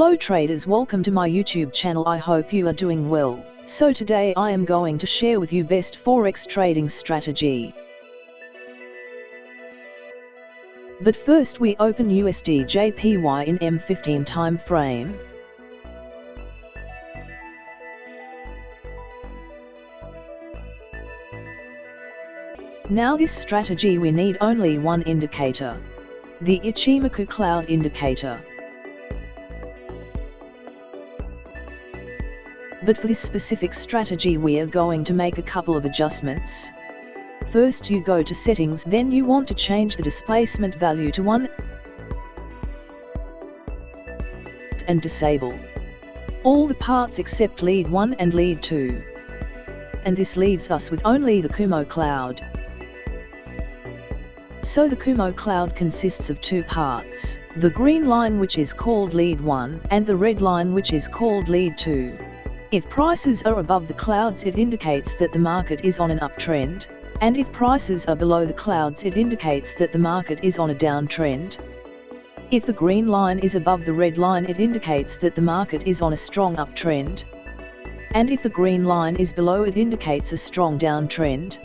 Hello traders, welcome to my YouTube channel. I hope you are doing well. So today I am going to share with you best Forex trading strategy. But first we open USD JPY in M15 time frame. Now this strategy we need only one indicator, the Ichimoku cloud indicator. But for this specific strategy we are going to make a couple of adjustments. First you go to settings, then you want to change the displacement value to 1 and disable all the parts except lead 1 and lead 2. And this leaves us with only the Kumo cloud. So the Kumo cloud consists of two parts, the green line which is called lead 1 and the red line which is called lead 2. If prices are above the clouds it indicates that the market is on an uptrend, and if prices are below the clouds it indicates that the market is on a downtrend. If the green line is above the red line it indicates that the market is on a strong uptrend, and if the green line is below it indicates a strong downtrend.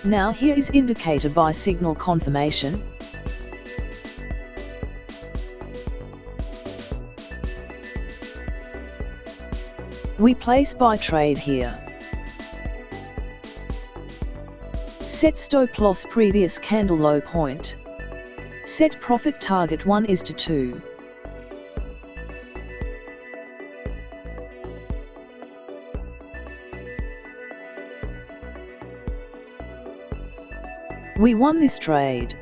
Now here is indicator by signal confirmation. We place buy trade here. Set stop loss previous candle low point. Set profit target 1 is to 2. We won this trade.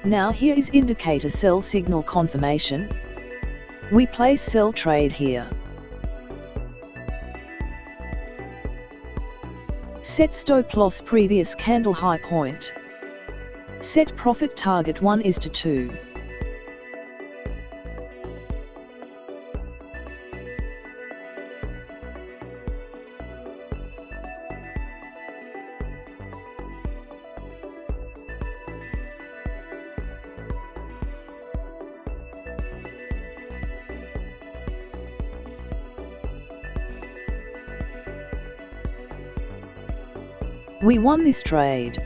Now here is indicator sell signal confirmation. We place sell trade here. Set stop loss previous candle high point. Set profit target 1 is to 2. We won this trade.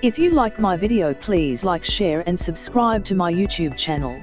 If you like my video please like, share and subscribe to my YouTube channel.